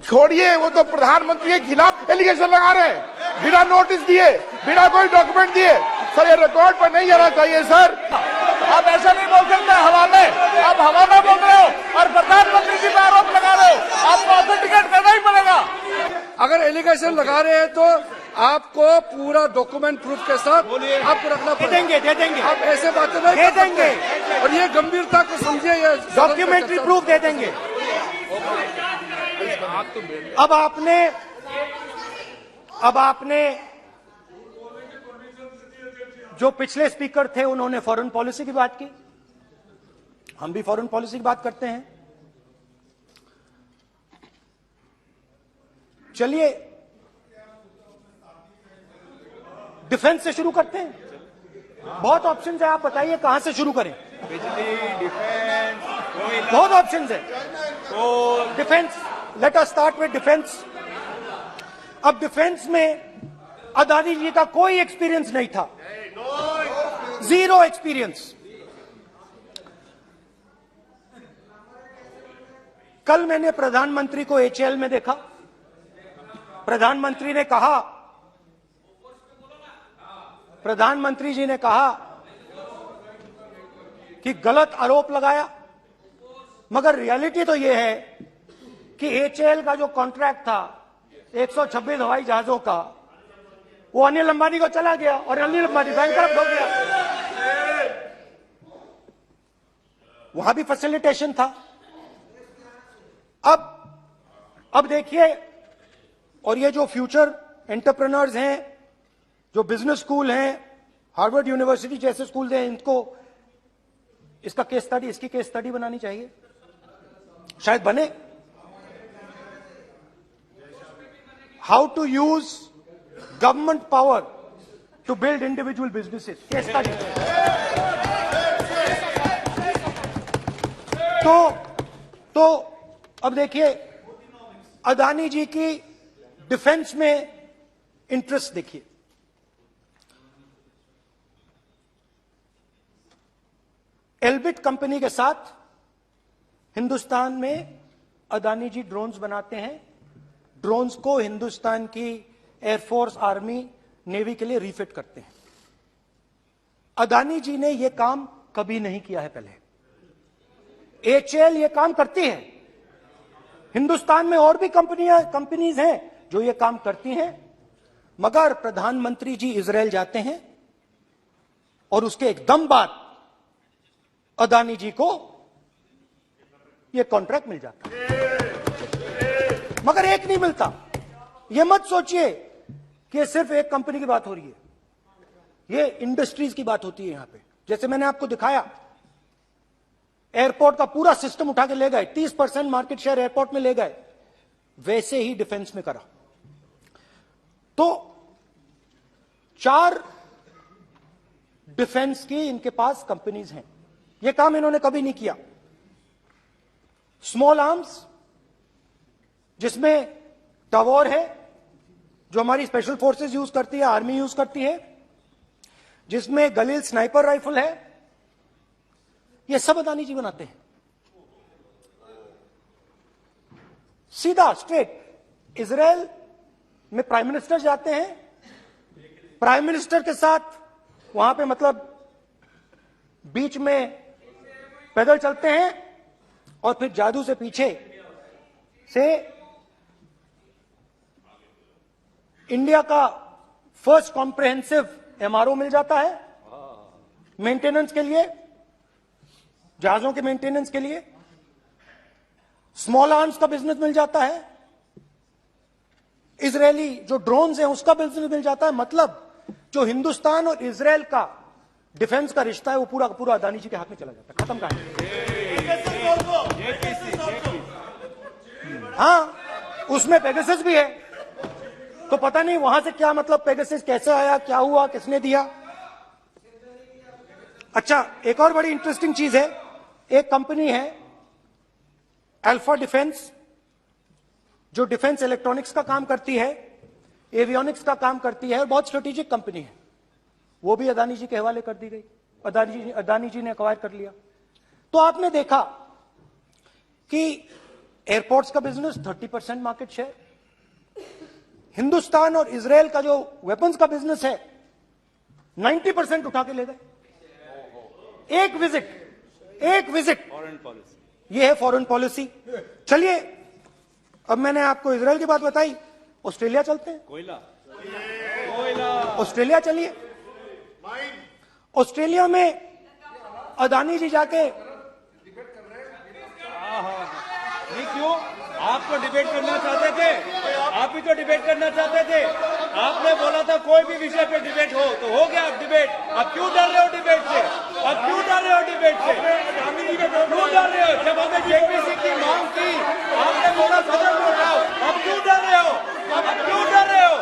छोड़िए, वो तो प्रधानमंत्री के खिलाफ एलिगेशन लगा रहे हैं बिना नोटिस दिए, बिना कोई डॉक्यूमेंट दिए। सर ये रिकॉर्ड पर नहीं जाना चाहिए सर। आप ऐसा नहीं बोल सकते हवा में, आप हवा में बोल रहे हो और प्रधानमंत्री जी पे आरोप लगा रहे हो। आपको ऑथेंटिकेट करना ही पड़ेगा। अगर एलिगेशन लगा रहे हैं तो आपको पूरा डॉक्यूमेंट प्रूफ के साथ आपको रखना पड़ेगा। दे देंगे आप ऐसे बातें नहीं दे कर सकते। देंगे। और ये गंभीरता को समझिए, ये डॉक्यूमेंट्री प्रूफ दे देंगे। अब आपने जो पिछले स्पीकर थे उन्होंने फॉरेन पॉलिसी की बात की, हम भी फॉरेन पॉलिसी की बात करते हैं। चलिए डिफेंस से शुरू करते हैं। बहुत ऑप्शंस है, आप बताइए कहां से शुरू करें। बिजली, डिफेंस, बहुत ऑप्शंस है। Defence, let us start with defence. अब डिफेंस में अदानी जी का कोई एक्सपीरियंस नहीं था, जीरो एक्सपीरियंस। कल मैंने प्रधानमंत्री को एचएएल में देखा। प्रधानमंत्री जी ने कहा कि गलत आरोप लगाया, मगर रियलिटी तो यह है कि एचएएल का जो कॉन्ट्रैक्ट था 126 हवाई जहाजों का, वो अनिल अंबानी को चला गया और अनिल अंबानी बैंकरप्ट हो गया। वहां भी फैसिलिटेशन था। अब देखिए, और ये जो फ्यूचर एंटरप्रेन्योर्स हैं, जो बिजनेस स्कूल हैं, हार्वर्ड यूनिवर्सिटी जैसे स्कूल हैं, इनको इसका केस स्टडी, इसकी केस स्टडी बनानी चाहिए, शायद बने। How to use government power to build individual businesses, case study. तो अब देखिए, अदानी जी की डिफेंस में इंटरेस्ट देखिए। एल्बिट कंपनी के साथ हिंदुस्तान में अदानी जी ड्रोन्स बनाते हैं। ड्रोन्स को हिंदुस्तान की एयरफोर्स, आर्मी, नेवी के लिए रिफिट करते हैं। अदानी जी ने यह काम कभी नहीं किया है पहले। एचएएल यह काम करती है। हिंदुस्तान में और भी कंपनीज हैं जो यह काम करती हैं, मगर प्रधानमंत्री जी इजरायल जाते हैं और उसके एकदम बाद अदानी जी को यह कॉन्ट्रैक्ट मिल जाता है, मगर एक नहीं मिलता। यह मत सोचिए कि सिर्फ एक कंपनी की बात हो रही है, यह इंडस्ट्रीज की बात होती है यहां पे। जैसे मैंने आपको दिखाया, एयरपोर्ट का पूरा सिस्टम उठा के ले गए, 30% मार्केट शेयर एयरपोर्ट में ले गए, वैसे ही डिफेंस में करा। तो 4 डिफेंस की इनके पास कंपनीज हैं। यह काम इन्होंने कभी नहीं किया। स्मॉल आर्म्स, जिसमें टवॉर है जो हमारी स्पेशल फोर्सेस यूज करती है, आर्मी यूज करती है, जिसमें गलील स्नाइपर राइफल है, ये सब अदानी जी बनाते हैं। सीधा स्ट्रेट इजरायल में प्राइम मिनिस्टर जाते हैं, प्राइम मिनिस्टर के साथ वहां पे मतलब बीच में पैदल चलते हैं और फिर जादू से पीछे से इंडिया का फर्स्ट कॉम्प्रिहेंसिव एमआरओ मिल जाता है मेंटेनेंस के लिए, जहाजों के मेंटेनेंस के लिए। स्मॉल आर्म्स का बिजनेस मिल जाता है, इजरायली जो ड्रोन्स हैं उसका बिजनेस मिल जाता है। मतलब जो हिंदुस्तान और इजरायल का डिफेंस का रिश्ता है वो पूरा का पूरा अदानी जी के हाथ में चला जाता है, खत्म कहानी। हाँ, उसमें पेगासस भी है, तो पता नहीं वहां से क्या मतलब पेगासस कैसे आया, क्या हुआ, किसने दिया। अच्छा, एक और बड़ी इंटरेस्टिंग चीज है, एक कंपनी है अल्फा डिफेंस, जो डिफेंस इलेक्ट्रॉनिक्स का काम करती है, एवियोनिक्स का काम करती है, और बहुत स्ट्रेटेजिक कंपनी है। वो भी अदानी जी के हवाले कर दी गई, अदानी जी ने एक्वायर कर लिया। तो आपने देखा कि एयरपोर्ट्स का बिजनेस 30% मार्केट शेयर। हिंदुस्तान और इजराइल का जो वेपन्स का बिजनेस है 90% उठा के ले गए। एक विजिट फॉरेन पॉलिसी। ये है फॉरेन पॉलिसी। चलिए अब मैंने आपको इजराइल की बात बताई, ऑस्ट्रेलिया चलते हैं। कोयला ऑस्ट्रेलिया चलिए। ऑस्ट्रेलिया में अदानी जी जाके नहीं, क्यों? आप तो डिबेट करना चाहते थे, आप ही तो डिबेट करना चाहते थे। आपने बोला था कोई भी विषय पे डिबेट हो तो हो गया डिबेट। अब क्यों डर रहे हो डिबेट से? अब क्यों डर रहे हो डिबेट से? क्यों डर रहे हो? जब हमने जेपीसी की मांग की, आपने बोला सदन में उठाओ। अब क्यों डर रहे हो? अब क्यों डर रहे हो?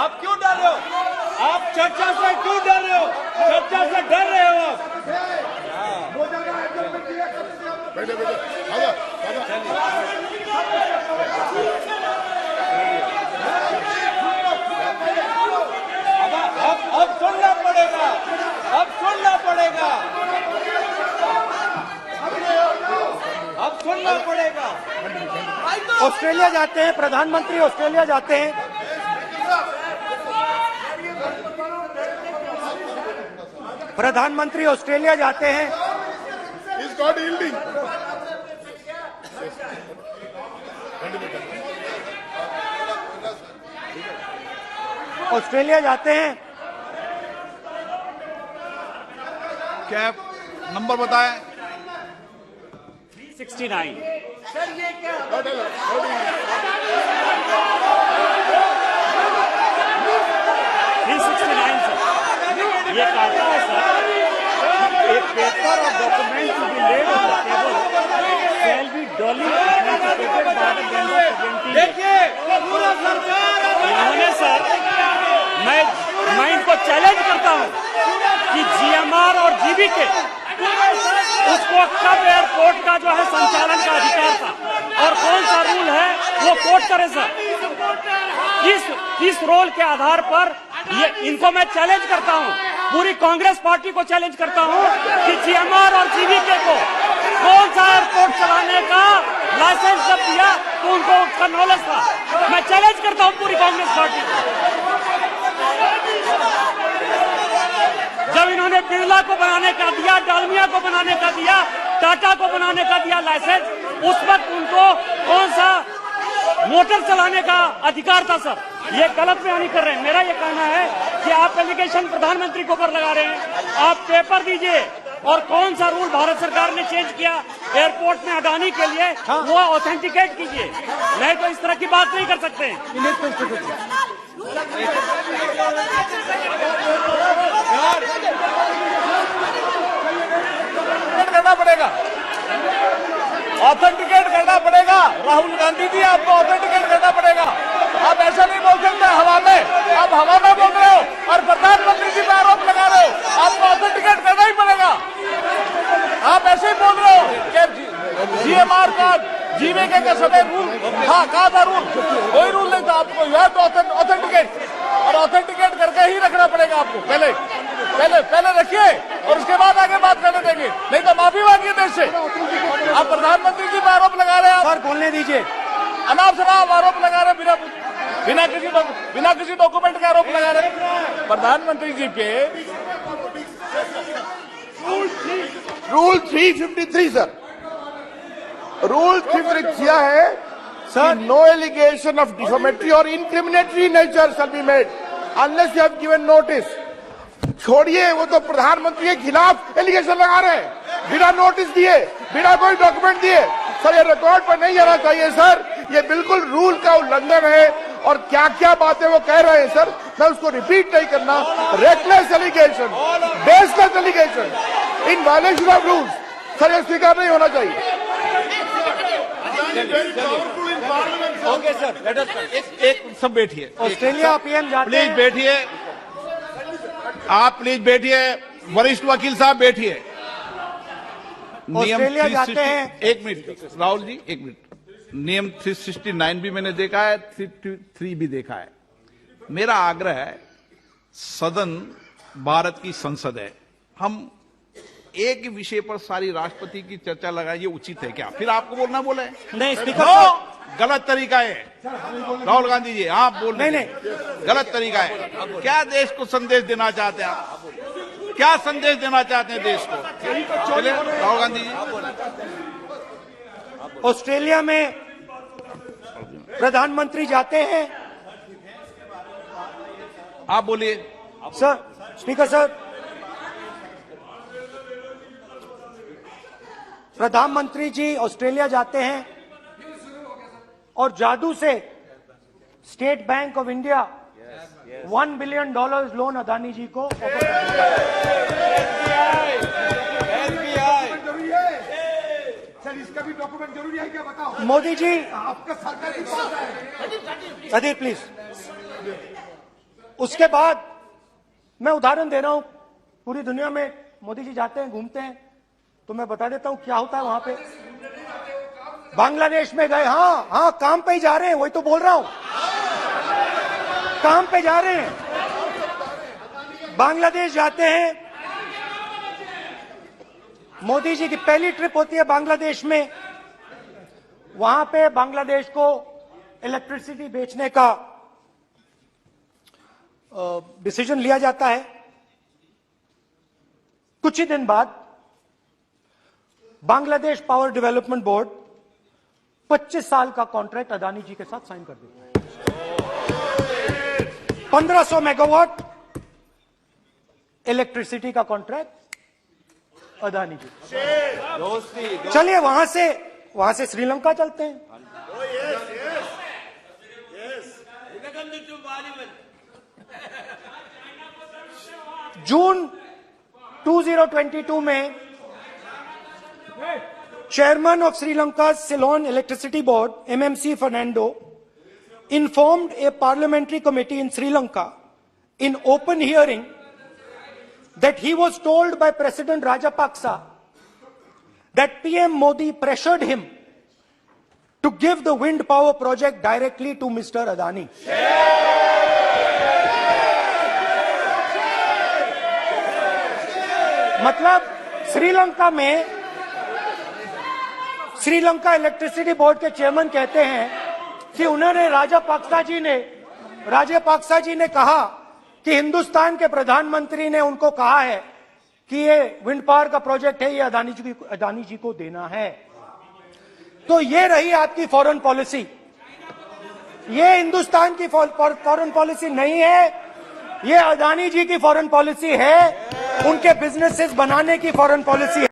आप क्यों डर रहे हो? आप चर्चा से क्यों डर रहे हो? चर्चा से डर रहे हो आप। बैठे बैठे आजा, अब सुनना पड़ेगा, अब सुनना पड़ेगा, अब सुनना पड़ेगा। ऑस्ट्रेलिया जाते हैं, प्रधानमंत्री ऑस्ट्रेलिया जाते हैं। प्रधानमंत्री ऑस्ट्रेलिया जाते हैं। He's not yielding. ऑस्ट्रेलिया जाते हैं। क्या नंबर बताएं? 369। ये कहता है सर, एक पेपर और document to be laid on the table shall be duly authenticated by the member presenting. देखिए पूरा सरकार इन्होंने सर, मैं इनको चैलेंज करता हूं कि जीएमआर और जीबीके उसको कब एयरपोर्ट का जो है संचालन का अधिकार था और कौन सा रूल है वो कोट करे सर। किस रोल के आधार पर ये इनको मैं चैलेंज करता हूं, पूरी कांग्रेस पार्टी को चैलेंज करता हूं कि जीएमआर और जीबीके को कौन सा एयरपोर्ट चलाने का लाइसेंस जब दिया तो उनको उसका नॉलेज था। मैं चैलेंज करता हूं पूरी कांग्रेस पार्टी को। जब इन्होंने बिरला को बनाने का दिया, डालमिया को बनाने का दिया, टाटा को बनाने का दिया लाइसेंस, उस वक्त उनको कौन सा मोटर चलाने का अधिकार था सर? ये गलत बयानी कर रहे हैं। मेरा ये कहना है कि आप एलिगेशन प्रधानमंत्री के ऊपर लगा रहे हैं, आप पेपर दीजिए और कौन सा रूल भारत सरकार ने चेंज किया एयरपोर्ट में अडानी के लिए वो ऑथेंटिकेट कीजिए, नहीं तो इस तरह की बात नहीं कर सकते हैं। करना पड़ेगा, ऑथेंटिकेट करना पड़ेगा। राहुल गांधी जी आपको ऑथेंटिकेट करना पड़ेगा। आप ऐसा नहीं बोल सकते हवा में, आप हवा में बोल रहे हो और प्रधानमंत्री जी पे आरोप लगा रहे हो। आपको ऑथेंटिकेट करना ही पड़ेगा। आप ऐसे ही बोल रहे हो कि जीएमआर का जीवीके के समय रूल था, कहा था रूल, कोई रूल नहीं था। आपको यह तो ऑथेंटिकेट और ऑथेंटिकेट करके ही रखना पड़ेगा आपको। पहले रखिए और उसके बाद आगे बात करने देंगे, नहीं तो माफी मांगिए देश से। आप प्रधानमंत्री जी पे आरोप लगा रहे हैं, सर बोलने दीजिए। अनाप शनाप आरोप लगा रहे, बिना किसी डॉक्यूमेंट के आरोप लगा रहे प्रधानमंत्री जी पे। रूल 353 सर, रूल 353 किया है sir, no allegation of defamatory और incriminatory nature shall be made unless you have given notice. छोड़िए, वो तो प्रधानमंत्री के खिलाफ एलिगेशन लगा रहे हैं बिना नोटिस दिए, बिना कोई डॉक्यूमेंट दिए। सर ये रिकॉर्ड पर नहीं आना चाहिए सर, ये बिल्कुल रूल का उल्लंघन है। और क्या क्या बातें वो कह रहे हैं सर, मैं उसको रिपीट नहीं करना। Reckless allegation, baseless allegation, in violation of rules, sir ये स्वीकार नहीं होना चाहिए। ओके सर, एक सब बैठिए। ऑस्ट्रेलिया पीएम जाते प्लीज हैं। बैठिए, आप प्लीज बैठिए। वरिष्ठ वकील साहब बैठिए। ऑस्ट्रेलिया जाते हैं। एक मिनट राहुल जी, एक मिनट। नियम 369 भी मैंने देखा है, 3 भी देखा है। मेरा आग्रह है, सदन भारत की संसद है, हम एक ही विषय पर सारी राष्ट्रपति की चर्चा लगाए, ये उचित है क्या? फिर आपको बोलना बोले नहीं स्पीकर नो, साहब, गलत तरीका है राहुल गांधी जी, आप बोल रहे नहीं, हैं गलत तरीका है। क्या देश को संदेश देना चाहते हैं आप? क्या संदेश देना चाहते हैं देश को? चलिए राहुल गांधी जी। ऑस्ट्रेलिया में प्रधानमंत्री जाते हैं। आप बोलिए। सर, स्पीकर सर, प्रधानमंत्री जी ऑस्ट्रेलिया जाते हैं और जादू से State Bank of India $1 billion loan Adani ji को ऑफर कर देता है। सर इसका भी डॉक्यूमेंट जरूरी है क्या, बताओ? मोदी जी, आपका सरकारी पास है। अधीर प्लीज। उसके बाद मैं उदाहरण दे रहा हूं, पूरी दुनिया में मोदी जी जाते हैं, घूमते हैं, तो मैं बता देता हूं क्या होता है वहां पे। बांग्लादेश में गए, हाँ काम पे ही जा रहे हैं, वही तो बोल रहा हूं, काम पे जा रहे हैं। बांग्लादेश जाते हैं, मोदी जी की पहली ट्रिप होती है बांग्लादेश में। वहां पे बांग्लादेश को इलेक्ट्रिसिटी बेचने का डिसीजन लिया जाता है। कुछ ही दिन बाद बांग्लादेश पावर डेवलपमेंट बोर्ड 25 साल का कॉन्ट्रैक्ट अदानी जी के साथ साइन कर देता है। 1500 मेगावाट इलेक्ट्रिसिटी का कॉन्ट्रैक्ट अदानी जी। चलिए वहां से श्रीलंका चलते हैं। जून 2022 में Chairman of Sri Lanka's Ceylon Electricity Board, MMC Fernando, informed a parliamentary committee in Sri Lanka in open hearing that he was told by President Rajapaksa that PM Modi pressured him to give the wind power project directly to Mr. Adani. मतलब Sri Lanka electricity board के chairman कहते हैं कि उन्होंने राजापाक्सा जी ने कहा कि हिंदुस्तान के प्रधानमंत्री ने उनको कहा है कि ये विंड पावर का प्रोजेक्ट है, ये अदानी जी को देना है। तो ये रही आपकी फॉरेन पॉलिसी। ये हिंदुस्तान की फॉरेन पॉलिसी नहीं है, ये अदानी जी की फॉरेन पॉलिसी है, उनके बिजनेसेस बनाने की फॉरेन पॉलिसी है।